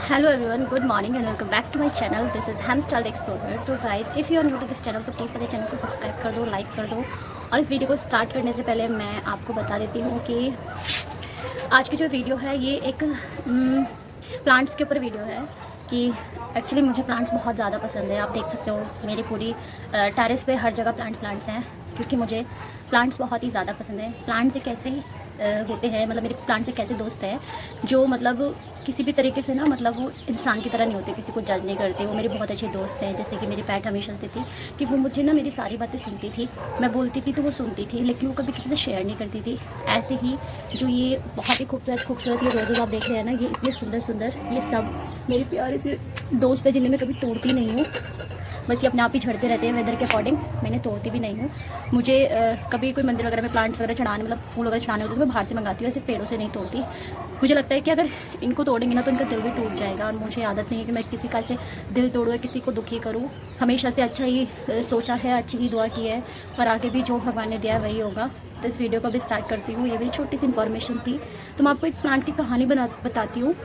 Hello everyone, good morning and welcome back to my channel. This is Hamstyle Explorer. तो guys, if you are new to this channel तो please मेरे channel को subscribe कर दो, like कर दो। और इस वीडियो को स्टार्ट करने से पहले मैं आपको बता देती हूँ कि आज की जो वीडियो है ये एक प्लांट्स के ऊपर वीडियो है कि एक्चुअली मुझे प्लांट्स बहुत ज़्यादा पसंद है। आप देख सकते हो मेरी पूरी टेरेस पे हर जगह प्लांट्स हैं क्योंकि मुझे प्लांट्स बहुत ही ज़्यादा पसंद है। प्लांट्स एक ऐसे होते हैं, मतलब मेरे प्लांट्स एक ऐसे दोस्त हैं जो मतलब किसी भी तरीके से ना मतलब वो इंसान की तरह नहीं होते, किसी को जज नहीं करते। वो मेरे बहुत अच्छे दोस्त हैं। जैसे कि मेरी पैट हमेशा से थी कि वो मुझे ना मेरी सारी बातें सुनती थी, मैं बोलती थी तो वो सुनती थी, लेकिन वो कभी किसी से शेयर नहीं करती थी। ऐसे ही जो ये बहुत ही खूबसूरत ये रोज़ेज़ आप देख रहे हैं ना, ये इतने सुंदर ये सब मेरे प्यारे से दोस्त है जिन्हें मैं कभी तोड़ती नहीं हूँ। बस ये अपने आप ही झड़ते रहते हैं वेदर के अकॉर्डिंग, मैंने तोड़ती भी नहीं हूँ। मुझे कभी कोई मंदिर वगैरह में प्लांट्स वगैरह चढ़ाने, मतलब फूल वगैरह चढ़ाने होते तो मैं बाहर से मंगाती हूँ, ऐसे पेड़ों से नहीं तोड़ती। मुझे लगता है कि अगर इनको तोड़ेंगे ना तो इनका दिल भी टूट जाएगा, और मुझे आदत नहीं है कि मैं किसी का ऐसे दिल तोड़ूँ या किसी को दुखी करूँ। हमेशा से अच्छा ही सोचा है, अच्छी ही दुआ की है, और आगे भी जो भगवान ने दिया है वही होगा। तो इस वीडियो को भी स्टार्ट करती हूँ। ये मेरी छोटी सी इन्फॉर्मेशन थी, तो मैं आपको एक प्लांट की कहानी बताती हूँ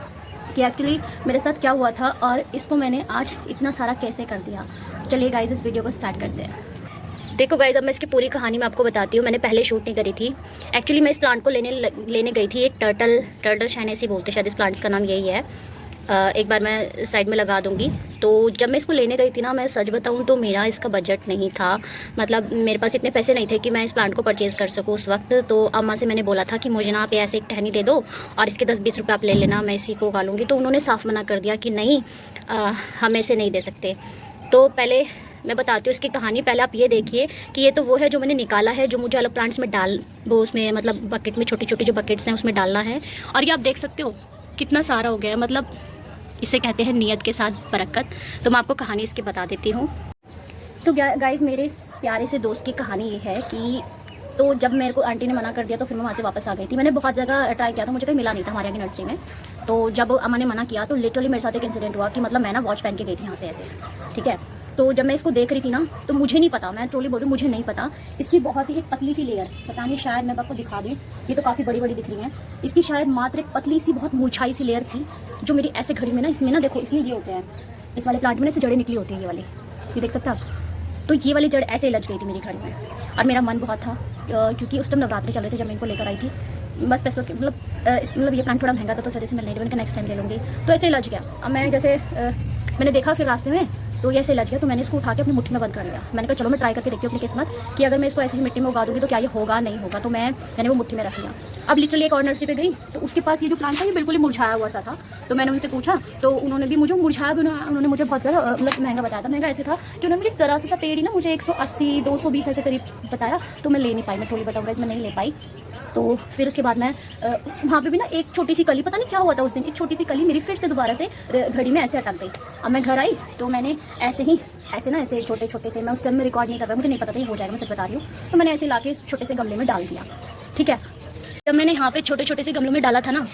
कि एक्चुअली मेरे साथ क्या हुआ था और इसको मैंने आज इतना सारा कैसे कर दिया। चलिए गाइस, इस वीडियो को स्टार्ट करते हैं। देखो गाइस, अब मैं इसकी पूरी कहानी मैं आपको बताती हूँ। मैंने पहले शूट नहीं करी थी। एक्चुअली मैं इस प्लांट को लेने गई थी। एक टर्टल शाइनेसी बोलते शायद इस प्लांट्स का नाम यही है। एक बार मैं साइड में लगा दूंगी। तो जब मैं इसको लेने गई थी ना, मैं सच बताऊं तो मेरा इसका बजट नहीं था, मतलब मेरे पास इतने पैसे नहीं थे कि मैं इस प्लांट को परचेज़ कर सकूं उस वक्त। तो अम्मा से मैंने बोला था कि मुझे ना आप ऐसे एक टहनी दे दो और इसके 10-20 रुपये आप ले लेना, मैं इसी को उगा लूँगी। तो उन्होंने साफ़ मना कर दिया कि नहीं, हम ऐसे नहीं दे सकते। तो पहले मैं बताती हूँ इसकी कहानी। पहले आप ये देखिए कि ये तो वो है जो मैंने निकाला है, जो मुझे अलग प्लांट्स में वो उसमें मतलब बकेट में छोटी छोटी जो बकेट्स हैं उसमें डालना है। और ये आप देख सकते हो कितना सारा हो गया है, मतलब इसे कहते हैं नियत के साथ बरकत। तो मैं आपको कहानी इसकी बता देती हूँ। तो गाइस, मेरे इस प्यारे से दोस्त की कहानी ये है कि तो जब मेरे को आंटी ने मना कर दिया तो फिर मैं वहाँ से वापस आ गई थी। मैंने बहुत जगह ट्राई किया था, मुझे कहीं मिला नहीं था हमारे यहाँ की नर्सरी में। तो जब अम्मा ने मना किया तो लिटरली मेरे साथ एक इंसिडेंट हुआ कि मतलब मैं ना वॉच पहन के गई थी यहाँ से ऐसे, ठीक है। तो जब मैं इसको देख रही थी ना तो मुझे नहीं पता, मैं ट्रोली बोल रही हूँ, मुझे नहीं पता इसकी बहुत ही एक पतली सी लेयर, पता नहीं शायद मैं आपको दिखा दूँ, ये तो काफ़ी बड़ी बड़ी दिख रही हैं। इसकी शायद मात्र एक पतली सी बहुत मुरझाई सी लेयर थी जो मेरी ऐसे घड़ी में ना, इसमें ना देखो इसमें ये होते हैं, इस वाले प्लांट में ऐसे जड़ें निकली होती हैं, ये वाली, ये देख सकते हैं आप। तो ये वाली जड़ ऐसे लग गई थी मेरी घड़ी में, और मेरा मन बहुत था क्योंकि उस टाइम नवरात्रि चल रहे थे जब मैं इनको लेकर आई थी। बस पैसों के मतलब ये प्लांट थोड़ा महंगा था तो सर से मिल नहीं, मैंने नेक्स्ट टाइम ले लूँगी। तो ऐसे ही लज गया। अब मैं जैसे मैंने देखा फिर रास्ते में तो ये ऐसे लज गया, तो मैंने इसको उठा के अपनी मुट्ठी में बंद कर लिया। मैंने कहा चलो मैं ट्राई करके देखती हूँ अपनी किस्मत कि अगर मैं इसको ऐसे ही मिट्टी में उगा दूँगी तो क्या ये होगा नहीं होगा। तो मैंने वो मुट्ठी में रख लिया। अब लिटरली एक और नर्सरी पे गई तो उसके पास ये जो प्लांट था ये बिल्कुल ही मुरझाया हुआ सा था। तो मैंने उनसे पूछा तो उन्होंने भी मुझे मुरझाया, उन्होंने मुझे बहुत ज़्यादा मतलब महंगा बताया था। महंगा ऐसे था कि उन्होंने मुझे ज़रा सा पेड़ ही ना मुझे 180-220 ऐसे करीब बताया। तो मैं ले नहीं पाई, मैं थोड़ी बताऊँगा इसमें नहीं ले पाई। तो फिर उसके बाद मैं वहाँ पे भी ना एक छोटी सी कली, पता नहीं क्या हुआ था उस दिन, एक छोटी सी कली मेरी फिर से दोबारा से घड़ी में ऐसे अटक गई। अब मैं घर आई तो मैंने ऐसे छोटे से, मैं उस टाइम में रिकॉर्ड नहीं कर रहा, मुझे नहीं पता था ये हो जाएगा, मैं सच बता रही हूँ। तो मैंने ऐसे ला के छोटे से गमले में डाल दिया, ठीक है। जब मैंने यहाँ पे छोटे से गमलों में डाला था ना,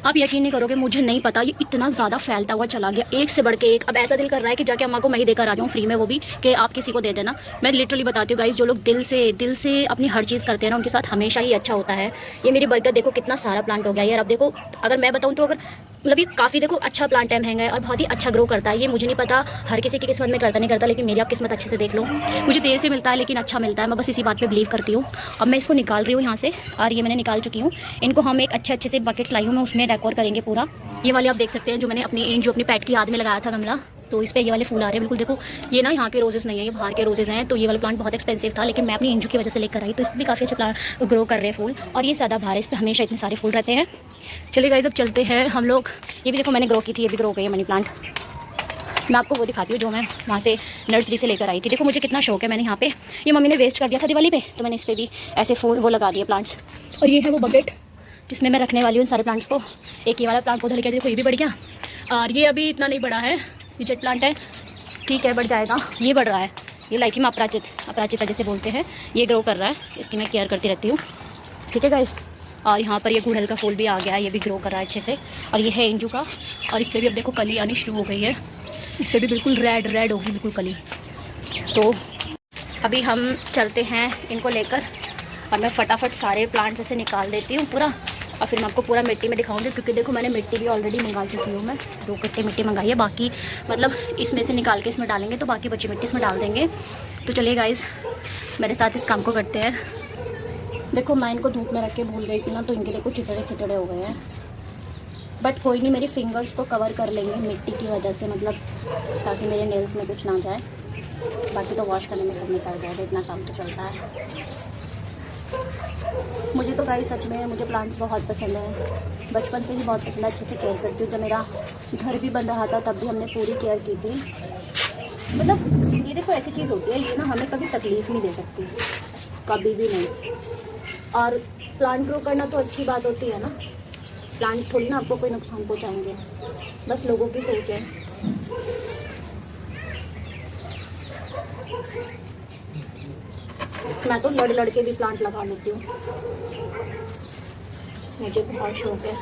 आप यकीन नहीं करोगे, मुझे नहीं पता ये इतना ज़्यादा फैलता हुआ चला गया, एक से बढ़ के एक। अब ऐसा दिल कर रहा है कि जाके अम्मा को मैं ही देकर आ जाऊँ फ्री में, वो भी कि आप किसी को दे देना। मैं लिटरली बताती हूँ गाइस, जो लोग दिल से अपनी हर चीज़ करते हैं ना, उनके साथ हमेशा ही अच्छा होता है। ये मेरी बरकत देखो कितना सारा प्लांट हो गया यार। अब देखो अगर मैं बताऊँ तो अगर मतलब ये काफ़ी देखो अच्छा प्लांट टाइम है और बहुत ही अच्छा ग्रो करता है। ये मुझे नहीं पता हर किसी की किस्मत में करता नहीं करता, लेकिन मेरी आप किस्मत अच्छे से देख लो। मुझे देर से मिलता है लेकिन अच्छा मिलता है, मैं बस इसी बात पे बिलीव करती हूँ। अब मैं इसको निकाल रही हूँ यहाँ से, और ये मैंने निकाल चुकी हूँ। इनको हम एक अच्छे से बकेट्स लाई हूँ मैं, उसमें डेकोर करेंगे पूरा। ये वाले आप देख सकते हैं जो मैंने अपनी पैट की याद में लगाया था गमला, तो इस पर ये वाले फूल आ रहे हैं बिल्कुल। देखो ये ना यहाँ के रोजेस नहीं है, ये बाहर के रोजेस हैं। तो ये वाला प्लांट बहुत एक्सपेंसिव था, लेकिन मैं अपनी इंजू की वजह से लेकर आई, तो इस पर भी काफ़ी अच्छे प्लांट ग्रो कर रहे हैं फूल। और ये सदाबहार है, इस पर हमेशा इतने सारे फूल रहते हैं। चलिए गाइस, अब चलते हैं हम लोग। ये भी देखो मैंने ग्रो की थी, ये भी ग्रो हो गई है मनी प्लांट। मैं आपको वो दिखाती हूँ जो मैं वहाँ से नर्सरी से लेकर आई थी। देखो मुझे कितना शौक है, मैंने यहाँ पे ये मम्मी ने वेस्ट कर दिया था दिवाली पे, तो मैंने इस पर भी ऐसे फूल वो लगा दिए प्लांट्स। और ये है वो बकेट जिसमें मैं रखने वाली हूँ इन सारे प्लांट्स को। एक ये वाला प्लांट पौधा लेकर देखो, ये भी बढ़ गया। और ये अभी इतना नहीं बढ़ा है, ये जेट प्लांट है, ठीक है बढ़ जाएगा। ये बढ़ रहा है, ये लाइकी में अपराजिता जैसे बोलते हैं, ये ग्रो कर रहा है, इसकी मैं केयर करती रहती हूँ, ठीक है गाइस। और यहाँ पर ये गुड़हल का फूल भी आ गया है, ये भी ग्रो कर रहा है अच्छे से। और ये है इंजू का, और इस पर भी अब देखो कली आनी शुरू हो गई है, इस पर भी बिल्कुल रेड होगी बिल्कुल कली। तो अभी हम चलते हैं इनको लेकर, और मैं फटाफट सारे प्लांट्स ऐसे निकाल देती हूँ पूरा, और फिर मैं आपको पूरा मिट्टी में दिखाऊंगी, क्योंकि देखो मैंने मिट्टी भी ऑलरेडी मंगा चुकी हूँ। मैं 2 कट्टे मिट्टी मंगाई है, बाकी मतलब इसमें से निकाल के इसमें डालेंगे, तो बाकी बची मिट्टी इसमें डाल देंगे। तो चलिए गाइस मेरे साथ इस काम को करते हैं। देखो मैं इनको धूप में रख के भूल गई थी ना, तो इनके देखो चितड़े चितड़े हो गए हैं, बट कोई नहीं, मेरी फिंगर्स को कवर कर लेंगे मिट्टी की वजह से, मतलब ताकि मेरे नेल्स में कुछ ना जाए। बाकी तो वॉश करने में सब निकल जाएगा, इतना काम तो चलता है। मुझे तो गाइस सच में मुझे प्लांट्स बहुत पसंद है, बचपन से ही बहुत पसंद है, अच्छे से केयर करती हूँ। जब मेरा घर भी बन रहा था तब भी हमने पूरी केयर की थी। मतलब ये देखो ऐसी चीज़ होती है, ये ना हमें कभी तकलीफ़ नहीं दे सकती, कभी भी नहीं। और प्लांट ग्रो करना तो अच्छी बात होती है ना, प्लांट थोड़ी ना आपको कोई नुकसान पहुँचाएंगे, बस लोगों की सोच है। मैं तो लड़ के भी प्लांट लगा लेती हूँ, मुझे बहुत शौक है।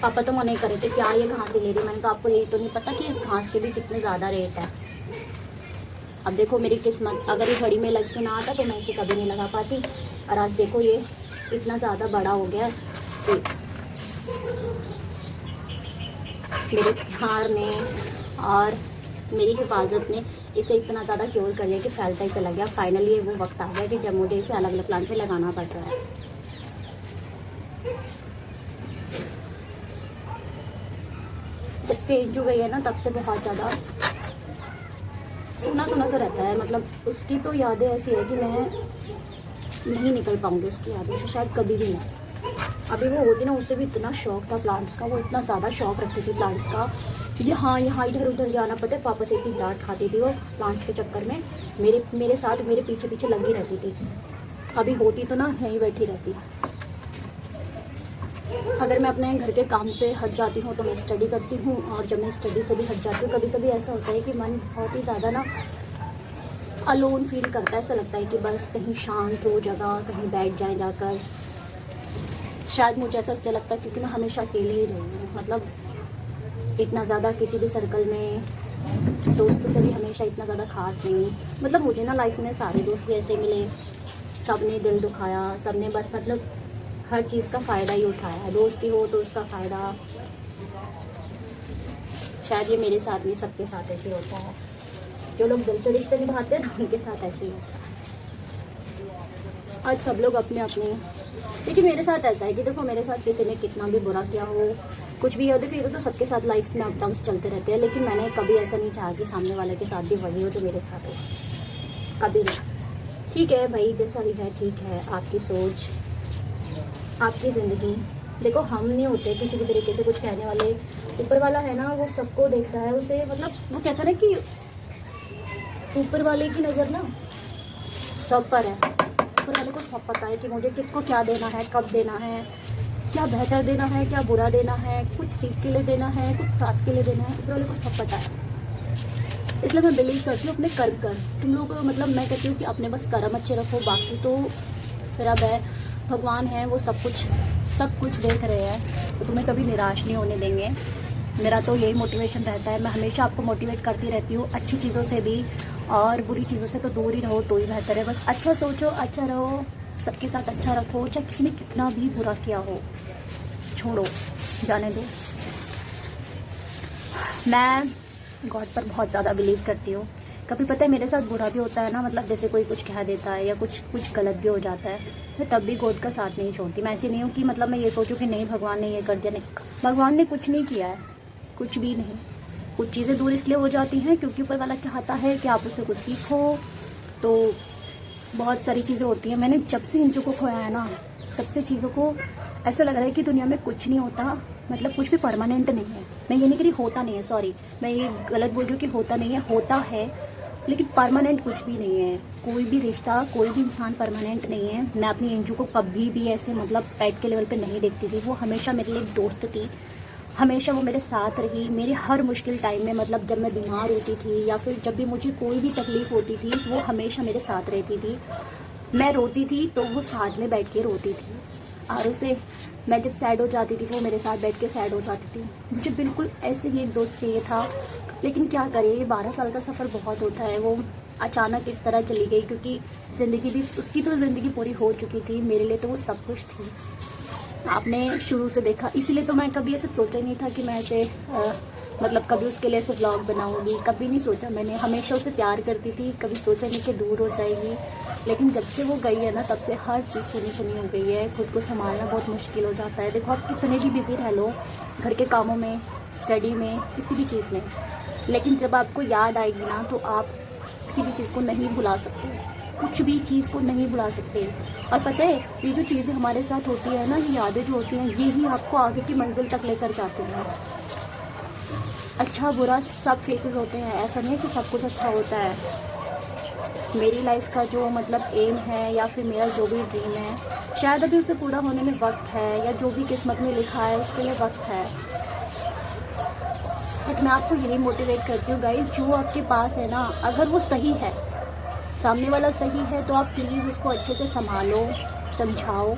पापा तो मना ही कर रहे थे, क्या ये घास ही ले रही। मैंने कहा आपको ये तो नहीं पता कि इस घास के भी कितने ज़्यादा रेट है। अब देखो मेरी किस्मत, अगर ये घड़ी में लग के ना आता तो मैं इसे कभी नहीं लगा पाती। और आज देखो ये इतना ज़्यादा बड़ा हो गया, मेरे प्यार ने और मेरी हिफाजत ने इसे इतना ज़्यादा क्योर कर लिया कि फैलता ही चला गया। फाइनली वो वक्त आ गया कि जब मुझे इसे अलग अलग प्लांट पे लगाना पड़ रहा है। जब से एंजू गई है ना, तब से बहुत ज़्यादा सुना सुना सा रहता है। मतलब उसकी तो यादें ऐसी है कि मैं नहीं निकल पाऊँगी उसकी यादें से, शायद कभी भी नहीं। अभी वो होती ना, उससे भी इतना शौक था प्लांट्स का, वो इतना ज़्यादा शौक रखती थी प्लांट्स का, यहाँ इधर उधर जाना। पता है पापा से इतनी डांट खाती थी वो प्लांट्स के चक्कर में, मेरे साथ मेरे पीछे पीछे लगी रहती थी। अभी होती तो ना यहीं बैठी रहती। अगर मैं अपने घर के काम से हट जाती हूँ तो मैं स्टडी करती हूँ, और जब मैं स्टडी से भी हट जाती हूँ कभी कभी ऐसा होता है कि मन बहुत ही ज़्यादा ना अलोन फील करता है। ऐसा लगता है कि बस कहीं शांत हो जगह, कहीं बैठ जाए जाकर। शायद मुझे ऐसा इसलिए लगता है क्योंकि मैं हमेशा अकेली ही रही हूँ, मतलब इतना ज़्यादा किसी भी सर्कल में दोस्तों से भी हमेशा इतना ज़्यादा खास नहीं। मतलब मुझे ना लाइफ में सारे दोस्त भी ऐसे मिले, सब ने दिल दुखाया, सब ने बस मतलब हर चीज़ का फ़ायदा ही उठाया। दोस्ती हो तो उसका फ़ायदा, शायद ये मेरे साथ भी सबके साथ ऐसे होता है। जो लोग दिल से रिश्ते निभाते हैं ना, उनके साथ ऐसे ही होता है। आज सब लोग अपने अपने, लेकिन मेरे साथ ऐसा है कि देखो मेरे साथ किसी ने कितना भी बुरा किया हो, कुछ भी हो, देखो ये तो सबके साथ लाइफ में अप डाउन्स चलते रहते हैं, लेकिन मैंने कभी ऐसा नहीं चाहा कि सामने वाले के साथ भी वही हो जो मेरे साथ हो, कभी नहीं। ठीक है भाई, जैसा भी है ठीक है, आपकी सोच, आपकी ज़िंदगी। देखो हम नहीं होते किसी भी तरीके से कुछ कहने वाले, ऊपर वाला है ना, वो सबको देख रहा है। उसे मतलब वो कहता है ना कि ऊपर वाले की नज़र ना सब पर है। ऊपर वाले को सब पता है कि मुझे किसको क्या देना है, कब देना है, क्या बेहतर देना है, क्या बुरा देना है, कुछ सीख के लिए देना है, कुछ साथ के लिए देना है। ऊपर वाले को सब पता है। इसलिए मैं बिलीव करती हूँ अपने कर्म कर। तुम लोग मतलब मैं कहती हूँ कि अपने बस कर्म अच्छे रखो, बाकी तो फिर अब है भगवान है, वो सब कुछ देख रहे हैं, तो तुम्हें कभी निराश नहीं होने देंगे। मेरा तो यही मोटिवेशन रहता है। मैं हमेशा आपको मोटिवेट करती रहती हूँ, अच्छी चीज़ों से भी, और बुरी चीज़ों से तो दूर ही रहो तो ही बेहतर है। बस अच्छा सोचो, अच्छा रहो, सबके साथ अच्छा रखो, चाहे किसी ने कितना भी बुरा किया हो, छोड़ो, जाने दो। मैं गॉड पर बहुत ज़्यादा बिलीव करती हूँ। कभी पता है मेरे साथ बुरा भी होता है ना, मतलब जैसे कोई कुछ कह देता है या कुछ गलत भी हो जाता है, मैं तब भी गॉड का साथ नहीं छोड़ती। मैं ऐसी नहीं हूँ कि मतलब मैं ये सोचूं कि नहीं भगवान ने ये कर दिया, नहीं, भगवान ने कुछ नहीं किया है, कुछ भी नहीं। कुछ चीज़ें दूर इसलिए हो जाती हैं क्योंकि ऊपर वाला चाहता है कि आप उससे कुछ सीखो, तो बहुत सारी चीज़ें होती हैं। मैंने जब से इंचों को खोया है ना, तब से चीज़ों को ऐसा लग रहा है कि दुनिया में कुछ नहीं होता, मतलब कुछ भी परमानेंट नहीं है। मैं ये नहीं कह रही होता नहीं है, सॉरी मैं ये गलत बोल रही हूँ कि होता नहीं है, होता है, लेकिन परमानेंट कुछ भी नहीं है। कोई भी रिश्ता, कोई भी इंसान परमानेंट नहीं है। मैं अपनी इंजू को कभी भी ऐसे मतलब पेट के लेवल पे नहीं देखती थी। वो हमेशा मेरे लिए एक दोस्त थी, हमेशा वो मेरे साथ रही मेरे हर मुश्किल टाइम में। मतलब जब मैं बीमार होती थी या फिर जब भी मुझे कोई भी तकलीफ़ होती थी, वो हमेशा मेरे साथ रहती थी। मैं रोती थी तो वो साथ में बैठ के रोती थी, और उसे मैं जब सैड हो जाती थी वो मेरे साथ बैठ के सैड हो जाती थी। मुझे बिल्कुल ऐसे ही एक दोस्त चाहिए था, लेकिन क्या करें, ये 12 साल का सफ़र बहुत होता है। वो अचानक इस तरह चली गई, क्योंकि ज़िंदगी भी उसकी तो ज़िंदगी पूरी हो चुकी थी, मेरे लिए तो वो सब कुछ थी। आपने शुरू से देखा, इसीलिए तो मैं कभी ऐसे सोचा ही नहीं था कि मैं ऐसे मतलब कभी उसके लिए ऐसे व्लॉग बनाऊंगी, कभी नहीं सोचा मैंने। हमेशा उसे प्यार करती थी, कभी सोचा नहीं कि दूर हो जाएगी। लेकिन जब से वो गई है ना, तब से हर चीज़ सुनी सुनी हो गई है। खुद को संभालना बहुत मुश्किल हो जाता है। देखो आप कितने भी बिज़ी रह लो घर के कामों में, स्टडी में, किसी भी चीज़ में, लेकिन जब आपको याद आएगी ना तो आप किसी भी चीज़ को नहीं भुला सकते, कुछ भी चीज़ को नहीं भुला सकते। और पता है, ये जो चीज़ें हमारे साथ होती है ना, ये यादें जो होती हैं, ये ही आपको आगे की मंजिल तक लेकर जाती हैं। अच्छा बुरा सब फेसेस होते हैं, ऐसा नहीं है कि सब कुछ अच्छा होता है। मेरी लाइफ का जो मतलब एम है या फिर मेरा जो भी ड्रीम है, शायद अभी उसे पूरा होने में वक्त है, या जो भी किस्मत में लिखा है उसके लिए वक्त है। बट मैं आपको यही मोटिवेट करती हूँ गाइस, जो आपके पास है ना, अगर वो सही है, सामने वाला सही है, तो आप प्लीज़ उसको अच्छे से संभालो, समझाओ।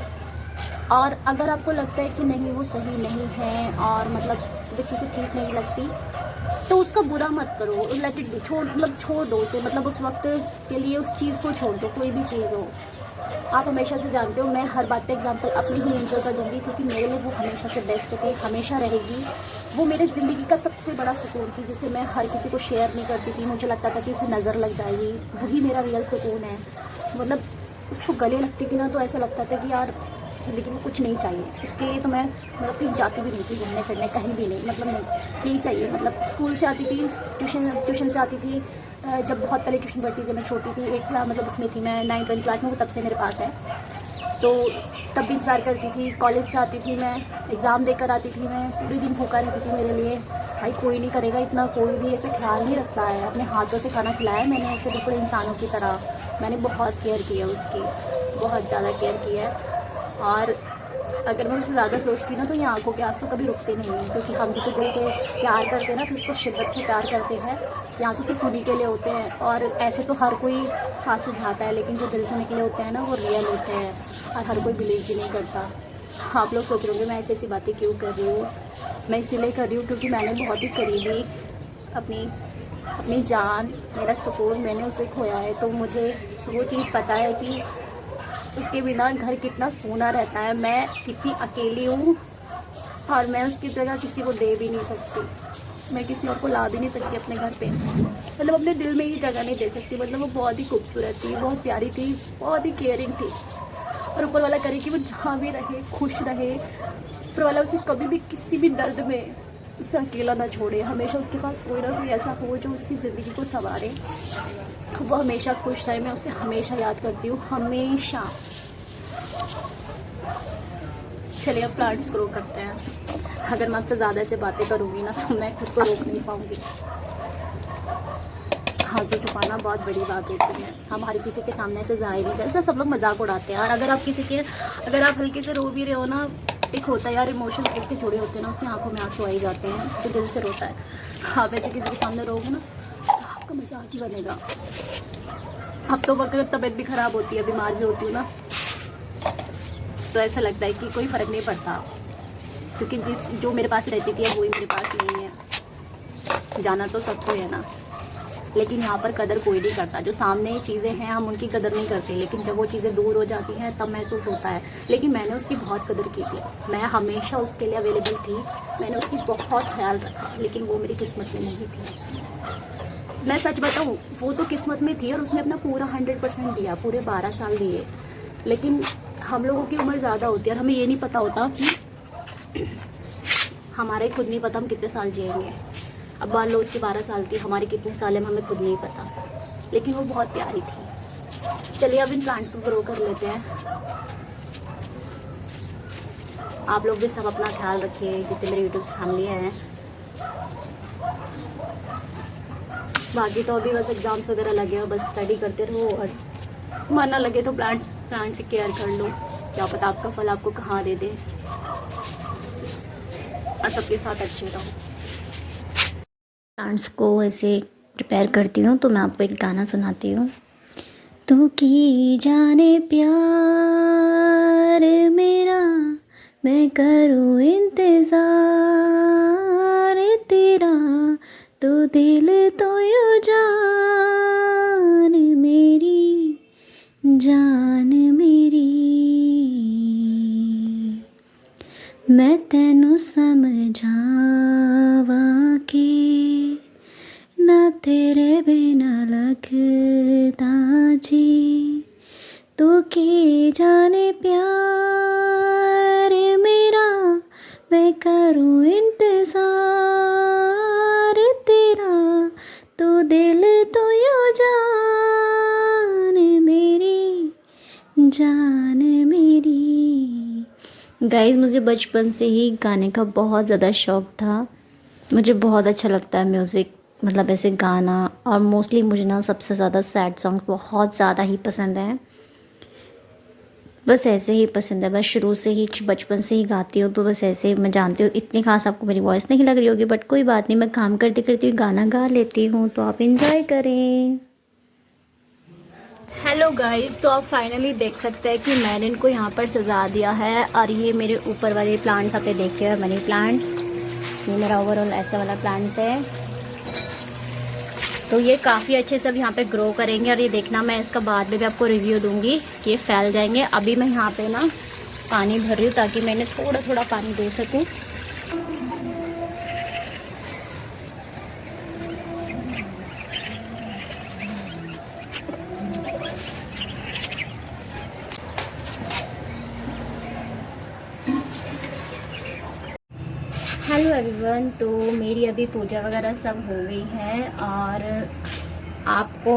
और अगर आपको लगता है कि नहीं वो सही नहीं है और मतलब वो चीज़ें ठीक नहीं लगती, तो उसका बुरा मत करो, लेट इट बी, छोड़ दो उसे, मतलब उस वक्त के लिए उस चीज़ को छोड़ दो, कोई भी चीज़ हो। आप हमेशा से जानते हो, मैं हर बात पे एग्जांपल अपनी ही एंजॉय कर दूँगी, क्योंकि मेरे लिए वो हमेशा से बेस्ट थी, हमेशा रहेगी। वो मेरे ज़िंदगी का सबसे बड़ा सुकून थी, जिसे मैं हर किसी को शेयर नहीं करती थी। मुझे लगता था कि उसे नज़र लग जाएगी, वही मेरा रियल सुकून है। मतलब उसको गले लगती थी ना, तो ऐसा लगता था कि यार ज़िंदगी में कुछ नहीं चाहिए। इसके लिए तो मैं मतलब कहीं जाती भी नहीं थी घूमने फिरने, कहीं भी नहीं, मतलब नहीं यही चाहिए। मतलब स्कूल से आती थी, ट्यूशन से आती थी, जब बहुत पहले ट्यूशन पढ़ती थी, जब मैं छोटी थी, 8 क्लास मतलब उसमें थी मैं, 9th क्लास में, वो तब से मेरे पास है। तो तब भी इंतज़ार करती थी। कॉलेज से आती थी मैं, एग्ज़ाम देकर आती थी मैं, पूरे दिन भूखा रहती थी मेरे लिए। भाई कोई नहीं करेगा इतना, कोई भी ऐसे ख्याल नहीं रखता है। अपने हाथों से खाना खिलाया मैंने उसे, बिल्कुल इंसानों की तरह। मैंने बहुत केयर की है उसकी, बहुत ज़्यादा केयर की है। और अगर मैं उससे ज़्यादा सोचती ना, तो ये आंखों के आंसू कभी रुकते नहीं हैं, क्योंकि हम किसी दिल से प्यार करते हैं ना, तो उसको शिद्दत से प्यार करते हैं। ये आंसू सिर्फ उन्हीं के लिए होते हैं। और ऐसे तो हर कोई आंसू बहाता है, लेकिन जो दिल से निकले होते हैं ना, वो रियल होते हैं, और हर कोई बिलीव भी नहीं करता। आप लोग सोच रहे होंगे मैं ऐसी ऐसी बातें क्यों कर रही हूँ। मैं इसीलिए कर रही हूँ क्योंकि मैंने बहुत ही करीबी अपनी जान, मेरा सुकून मैंने उसे खोया है। तो मुझे वो चीज़ पता है कि उसके बिना घर कितना सूना रहता है, मैं कितनी अकेली हूँ, और मैं उसकी जगह किसी को दे भी नहीं सकती। मैं किसी और को ला भी नहीं सकती अपने घर पे, मतलब अपने दिल में ही जगह नहीं दे सकती। मतलब वो बहुत ही खूबसूरत थी, बहुत प्यारी थी, बहुत ही केयरिंग थी। और ऊपर वाला करे कि वो जहाँ भी रहे खुश रहे। ऊपर वाला उसे कभी भी किसी भी दर्द में उसे अकेला ना छोड़े। हमेशा उसके पास कोई ना कोई ऐसा हो जो उसकी ज़िंदगी को संवारे। वो हमेशा खुश रहे, मैं उसे हमेशा याद करती हूँ, हमेशा। चलिए अब प्लांट्स ग्रो करते हैं। अगर मैं आपसे ज़्यादा ऐसे बातें करूँगी ना, तो मैं खुद को रोक नहीं पाऊँगी। आंसू छुपाना बहुत बड़ी बात होती है, हमारे किसी के सामने ऐसे जाहिर नहीं करते, सब लोग मजाक उड़ाते हैं। और अगर आप हल्के से रो भी रहे हो ना, एक होता है यार, इमोशंस जिसके जुड़े होते हैं ना, उसकी आंखों में आंसू आ ही जाते हैं, तो दिल से रोता है। आप ऐसे किसी के सामने रोगे ना, तो आपका मजाक ही बनेगा। अब तो अगर तबीयत भी ख़राब होती है, बीमार भी होती हूँ ना, तो ऐसा लगता है कि कोई फ़र्क नहीं पड़ता, क्योंकि जो मेरे पास रहती थी वही मेरे पास नहीं है। जाना तो सबको है ना, लेकिन यहाँ पर कदर कोई नहीं करता। जो सामने चीज़ें हैं हम उनकी कदर नहीं करते, लेकिन जब वो चीज़ें दूर हो जाती हैं तब महसूस होता है। लेकिन मैंने उसकी बहुत कदर की थी, मैं हमेशा उसके लिए अवेलेबल थी, मैंने उसकी बहुत ख्याल रखा, लेकिन वो मेरी किस्मत में नहीं थी। मैं सच बताऊँ, वो तो किस्मत में थी और उसने अपना पूरा 100% दिया, पूरे 12 साल दिए। लेकिन हम लोगों की उम्र ज़्यादा होती है और हमें ये नहीं पता होता कि हमारे खुद नहीं पता हम कितने साल जिएंगे। अब मान लो उसकी 12 साल थी, हमारे कितने साल है हमें खुद नहीं पता, लेकिन वो बहुत प्यारी थी। चलिए अब इन प्लांट्स को ग्रो कर लेते हैं। आप लोग भी सब अपना ख्याल रखिए, जितने मेरे यूट्यूब फैमिली हैं। बाकी तो अभी बस एग्ज़ाम्स वगैरह लगे हो, बस स्टडी करते रहो, और मन ना लगे तो प्लांट्स की केयर कर लो। क्या पता आपका फल आपको कहाँ दे दे, और सबके साथ अच्छे रहो। प्लांट्स को ऐसे प्रिपेयर करती हूँ, तो मैं आपको एक गाना सुनाती हूँ। तू की जाने प्यार मेरा, मैं करूँ इंतज़ार तेरा, तू दिल तो यो जान मेरी, जान मेरी। समझावा के ना तेरे बिना लगता जी तू की जाने प्यार मेरा मैं करूँ इंतज़ार तेरा तो दिल तो यो जान मेरी। गाइस मुझे बचपन से ही गाने का बहुत ज़्यादा शौक़ था। मुझे बहुत अच्छा लगता है म्यूज़िक, मतलब ऐसे गाना, और मोस्टली मुझे ना सबसे ज़्यादा सैड सॉन्ग बहुत ज़्यादा ही पसंद है। बस ऐसे ही पसंद है, बस शुरू से ही बचपन से ही गाती हूँ, तो बस ऐसे मैं जानती हूँ इतनी खास आपको मेरी वॉइस नहीं लग रही होगी, बट कोई बात नहीं, मैं काम करते करते गाना गा लेती हूँ, तो आप इंजॉय करें। हेलो गाइस, तो आप फाइनली देख सकते हैं कि मैंने इनको यहाँ पर सजा दिया है। और ये मेरे ऊपर वाले प्लांट्स आपने देखे हुए मनी प्लांट्स, ये मेरा ओवरऑल ऐसा वाला प्लांट्स है। तो ये काफ़ी अच्छे से अब यहाँ पे ग्रो करेंगे, और ये देखना मैं इसका बाद में भी आपको रिव्यू दूंगी कि ये फैल जाएंगे। अभी मैं यहाँ पे ना पानी भर रही हूँ ताकि मैं इन्हें थोड़ा थोड़ा पानी दे सकूँ। हेलो एवरीवन, तो मेरी अभी पूजा वगैरह सब हो गई है। और आपको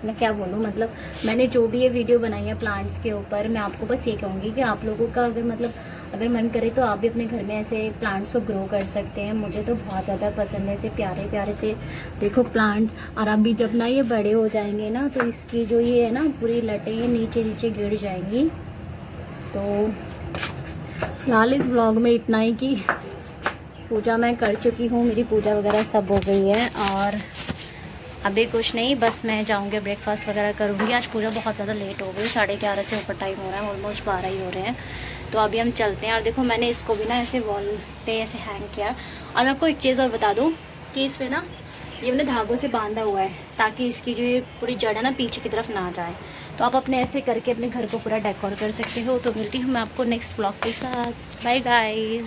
मैं क्या बोलूँ, मतलब मैंने जो भी ये वीडियो बनाई है प्लांट्स के ऊपर, मैं आपको बस ये कहूँगी कि आप लोगों का अगर मन करे तो आप भी अपने घर में ऐसे प्लांट्स को ग्रो कर सकते हैं। मुझे तो बहुत ज़्यादा पसंद है ऐसे प्यारे प्यारे से देखो प्लांट्स। और अभी जब ना ये बड़े हो जाएंगे ना, तो इसकी जो ये है ना पूरी लटें ये नीचे नीचे गिर जाएंगी। तो फिलहाल इस ब्लॉग में इतना ही कि पूजा मैं कर चुकी हूँ, मेरी पूजा वगैरह सब हो गई है। और अभी कुछ नहीं, बस मैं जाऊँगी ब्रेकफास्ट वगैरह करूँगी। आज पूजा बहुत ज़्यादा लेट हो गई, 11:30 से ऊपर टाइम हो रहा है, ऑलमोस्ट 12 ही हो रहे हैं। तो अभी हम चलते हैं। और देखो मैंने इसको भी ना ऐसे वॉल पे ऐसे हैंग किया। और मैं आपको एक चीज़ और बता दूँ कि इस पर ना ये मैंने धागों से बांधा हुआ है ताकि इसकी जो ये पूरी जड़ है ना पीछे की तरफ ना जाए। तो आप अपने ऐसे करके अपने घर को पूरा डेकोर कर सकते हो। तो मिलती हूँ मैं आपको नेक्स्ट ब्लॉग के साथ। Bye guys.